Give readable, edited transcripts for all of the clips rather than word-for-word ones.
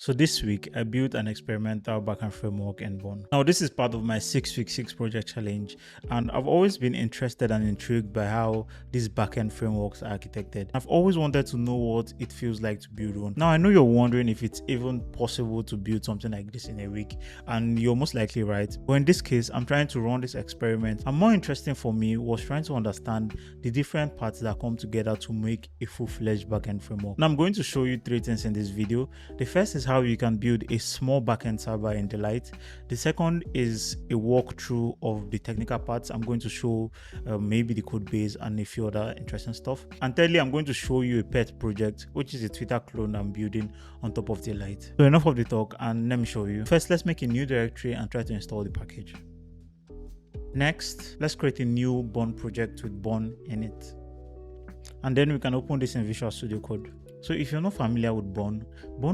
So this week, I built an experimental backend framework in Bone. Now, this is part of my 6 week 6 project challenge, and I've always been interested and intrigued by how these backend frameworks are architected. I've always wanted to know what it feels like to build one. Now, I know you're wondering if it's even possible to build something like this in a week, and you're most likely right. But in this case, I'm trying to run this experiment, and more interesting for me was trying to understand the different parts that come together to make a full-fledged backend framework. Now, I'm going to show you 3 things in this video. The first is how you can build a small backend server in Delight. The second is a walkthrough of the technical parts. I'm going to show maybe the code base and a few other interesting stuff. And thirdly, I'm going to show you a pet project, which is a Twitter clone I'm building on top of Delight. So enough of the talk, and let me show you. First, let's make a new directory and try to install the package. Next, let's create a new Bone project with Bone in it. And then we can open this in Visual Studio Code. So if you're not familiar with Bone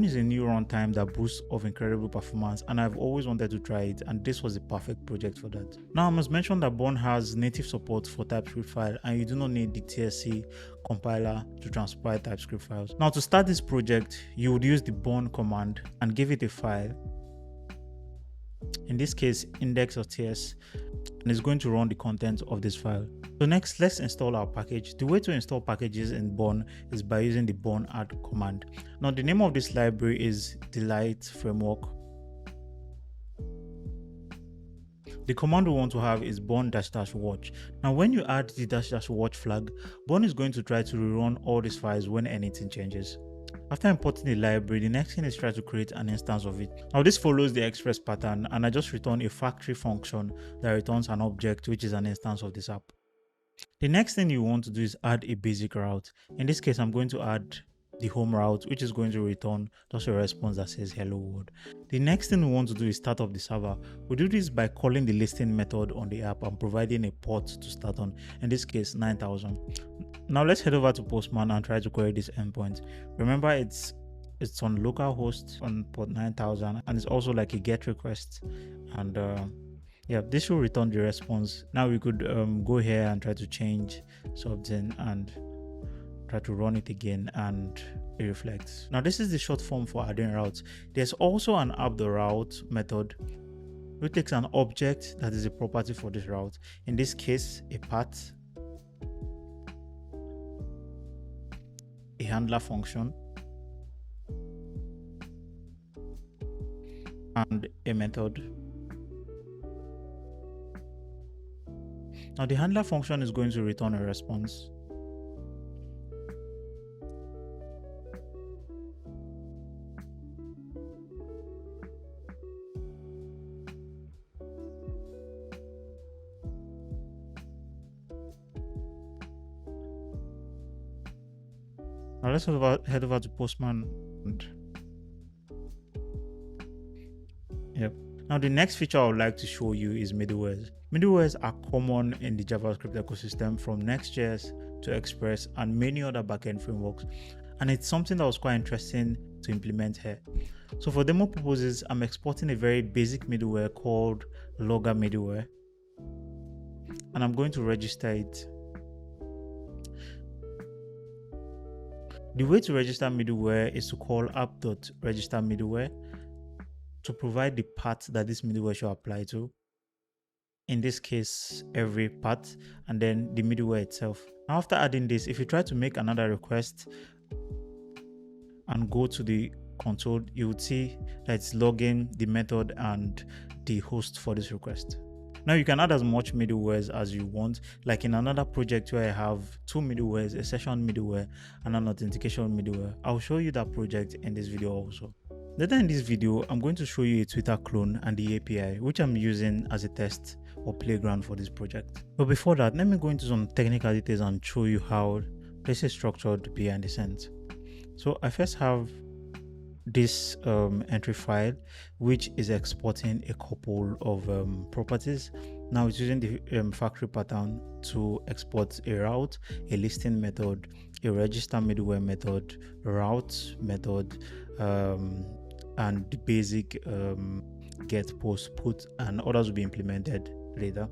is a new runtime that boasts of incredible performance, and I've always wanted to try it, and this was the perfect project for that. Now I must mention that Bone has native support for TypeScript file, and you do not need the TSC compiler to transpile TypeScript files. Now to start this project, you would use the Bone command and give it a file, in this case index.ts, and it's going to run the content of this file. So next, let's install our package. The way to install packages in Bone is by using the Bone add command. Now the name of this library is Delight Framework. The command we want to have is bone -- watch. Now when you add the -- watch flag, Bone is going to try to rerun all these files when anything changes. After importing the library, the next thing is try to create an instance of it. Now this follows the express pattern, and I just return a factory function that returns an object which is an instance of this app. The next thing you want to do is add a basic route. In this case, I'm going to add the home route, which is going to return just a response that says hello world. The next thing we want to do is start up the server. We do this by calling the listing method on the app and providing a port to start on, in this case 9000. Now let's head over to Postman and try to query this endpoint. Remember, it's on localhost on port 9000, and it's also like a GET request, and yeah, this will return the response. Now we could go here and try to change something and try to run it again, and it reflects. Now this is the short form for adding routes. There's also an app.route method which takes an object that is a property for this route, in this case a path, a handler function, and a method. Now the handler function is going to return a response. Now let's head over to Postman. Yep. Now the next feature I would like to show you is Middlewares. Middlewares are common in the JavaScript ecosystem, from Next.js to Express and many other backend frameworks, and it's something that was quite interesting to implement here. So for demo purposes, I'm exporting a very basic middleware called Logger Middleware, and I'm going to register it. The way to register middleware is to call app.registerMiddleware to provide the path that this middleware should apply to. In this case, every path, and then the middleware itself. Now after adding this, if you try to make another request and go to the console, you would see that it's logging the method and the host for this request. Now you can add as much middlewares as you want. Like in another project where I have 2 middlewares, a session middleware and an authentication middleware. I'll show you that project in this video also. Later in this video, I'm going to show you a Twitter clone and the API, which I'm using as a test or playground for this project. But before that, let me go into some technical details and show you how this is structured behind the scenes. So I first have this entry file, which is exporting a couple of properties. Now it's using the factory pattern to export a route, a listing method, a register middleware method, route method, and the basic get, post, put, and others will be implemented later.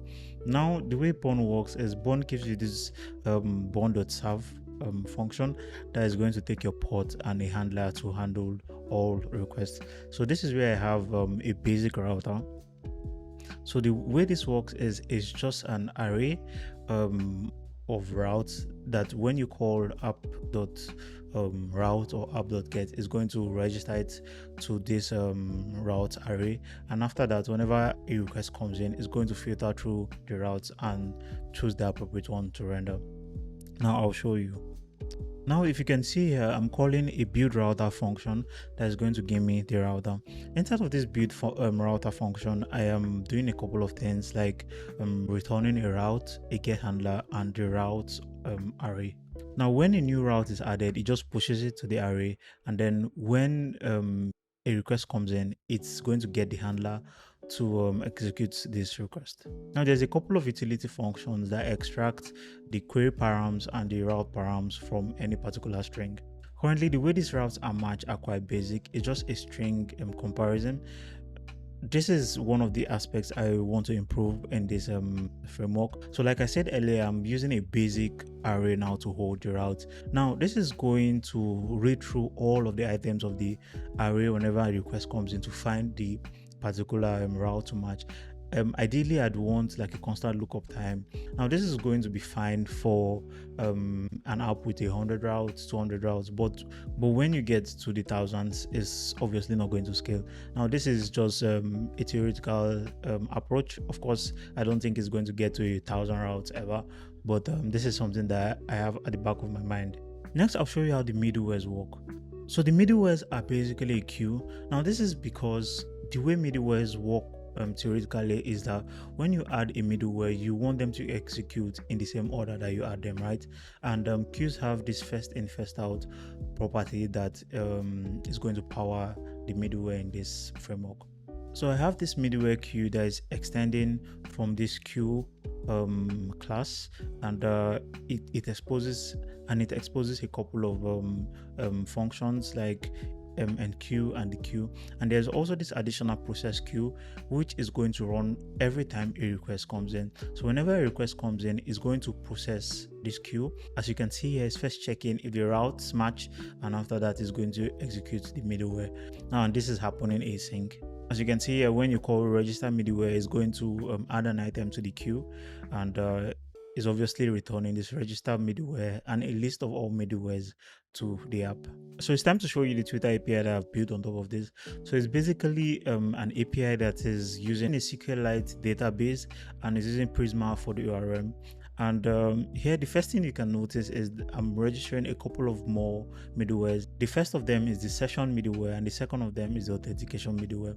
Now the way Bone works is Bone gives you this bone.serve function that is going to take your port and a handler to handle all requests. So this is where I have a basic router. So the way this works is just an array of routes that when you call app.route or app.get is going to register it to this route array, and after that, whenever a request comes in, it's going to filter through the routes and choose the appropriate one to render. Now I'll show you. Now, if you can see here, I'm calling a build router function that is going to give me the router. Inside of this build router function, I am doing a couple of things like returning a route, a get handler, and the route array. Now, when a new route is added, it just pushes it to the array, and then when a request comes in, it's going to get the handler to execute this request. Now, there's a couple of utility functions that extract the query params and the route params from any particular string. Currently, the way these routes are matched are quite basic. It's just a string comparison. This is one of the aspects I want to improve in this framework. So like I said earlier, I'm using a basic array now to hold the route. Now this is going to read through all of the items of the array whenever a request comes in to find the particular route to match. Ideally, I'd want like a constant lookup time. Now this is going to be fine for an app with 100 routes, 200 routes, but when you get to the thousands, it's obviously not going to scale. Now this is just a theoretical approach. Of course, I don't think it's going to get to 1,000 routes ever, but this is something that I have at the back of my mind. Next, I'll show you how the middlewares work. So the middlewares are basically a queue. Now this is because the way middlewares work theoretically is that when you add a middleware, you want them to execute in the same order that you add them, right? And queues have this first in first out property that is going to power the middleware in this framework. So I have this middleware queue that is extending from this queue class, and it exposes a couple of functions like enqueue and the queue, and there's also this additional process queue which is going to run every time a request comes in. So whenever a request comes in, it's going to process this queue. As you can see here, it's first checking if the routes match, and after that is going to execute the middleware. Now, and this is happening async. As you can see here, when you call register middleware, it's going to add an item to the queue, and is obviously returning this register middleware and a list of all middlewares to the app. So it's time to show you the Twitter API that I've built on top of this. So it's basically an API that is using a SQLite database and is using Prisma for the ORM. And here the first thing you can notice is I'm registering a couple of more middlewares. The first of them is the session middleware, and the second of them is the authentication middleware.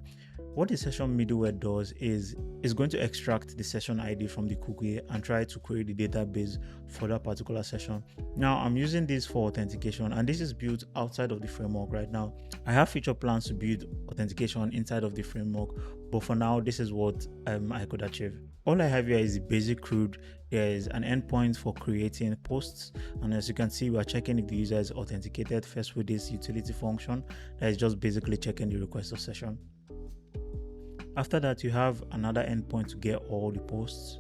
What the session middleware does is going to extract the session ID from the cookie and try to query the database for that particular session. Now I'm using this for authentication, and this is built outside of the framework right now. I have future plans to build authentication inside of the framework, but for now this is what I could achieve. All I have here is the basic CRUD. There is an endpoint for creating posts, and as you can see, we are checking if the user is authenticated first with this utility function that is just basically checking the request of session. After that, you have another endpoint to get all the posts,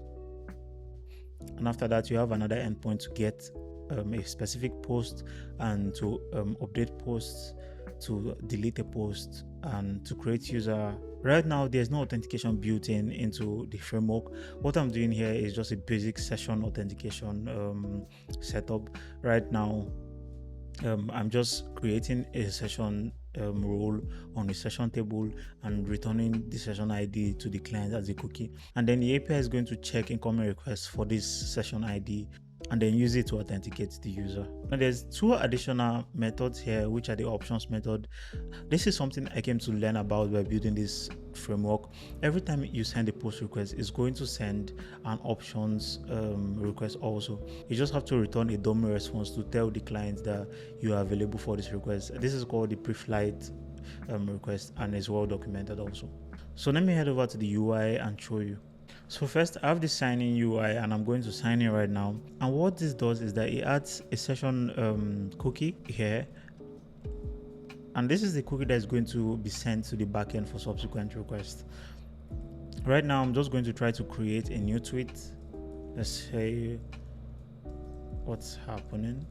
and after that you have another endpoint to get a specific post and to update posts, to delete a post, and to create user. Right now there's no authentication built into the framework. What I'm doing here is just a basic session authentication setup. Right now I'm just creating a session role on the session table and returning the session ID to the client as a cookie, and then the API is going to check incoming requests for this session ID and then use it to authenticate the user. Now there's two additional methods here, which are the options method. This is something I came to learn about by building this framework. Every time you send a post request, it's going to send an options request also. You just have to return a dummy response to tell the client that you are available for this request. This is called the pre-flight request, and is well documented also. So let me head over to the UI and show you. So first, I have the sign in UI, and I'm going to sign in right now. And what this does is that it adds a session cookie here, and this is the cookie that is going to be sent to the backend for subsequent requests. Right now, I'm just going to try to create a new tweet. Let's say what's happening,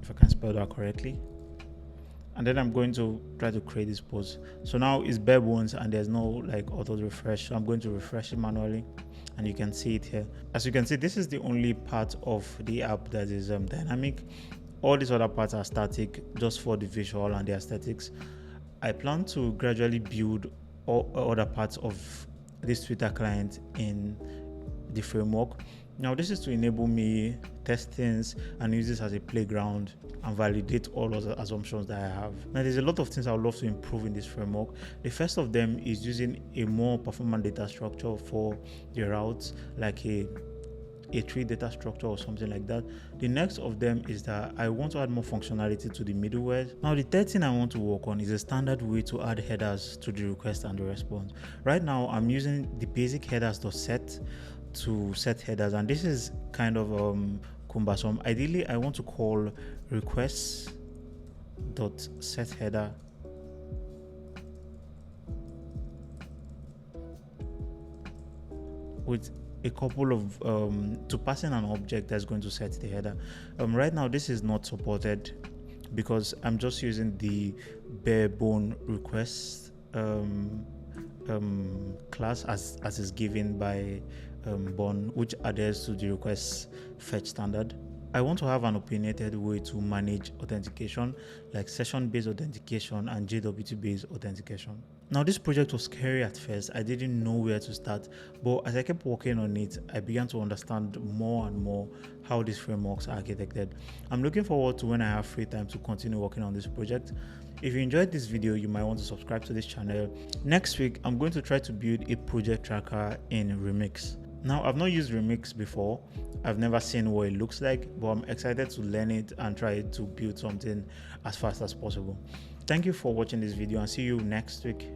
if I can spell that correctly. and then I'm going to try to create this post. So now it's bare bones and there's no like auto refresh, so I'm going to refresh it manually, and you can see it here. As you can see, this is the only part of the app that is dynamic. All these other parts are static, just for the visual and the aesthetics. I plan to gradually build all other parts of this Twitter client in the framework. Now, this is to enable me test things and use this as a playground and validate all those assumptions that I have. Now, there's a lot of things I would love to improve in this framework. The first of them is using a more performant data structure for the routes, like a tree data structure or something like that. The next of them is that I want to add more functionality to the middleware. Now, the third thing I want to work on is a standard way to add headers to the request and the response. Right now, I'm using the basic headers.set to set headers, and this is kind of cumbersome. Ideally, I want to call requests.set header with a couple of to pass in an object that's going to set the header. Right now this is not supported because I'm just using the bare bone request class as is given by Bon, which adheres to the request fetch standard. I want to have an opinionated way to manage authentication, like session-based authentication and JWT-based authentication. Now, this project was scary at first. I didn't know where to start, but as I kept working on it, I began to understand more and more how these frameworks are architected. I'm looking forward to when I have free time to continue working on this project. If you enjoyed this video, you might want to subscribe to this channel. Next week, I'm going to try to build a project tracker in Remix. Now, I've not used Remix before. I've never seen what it looks like, but I'm excited to learn it and try to build something as fast as possible. Thank you for watching this video and see you next week.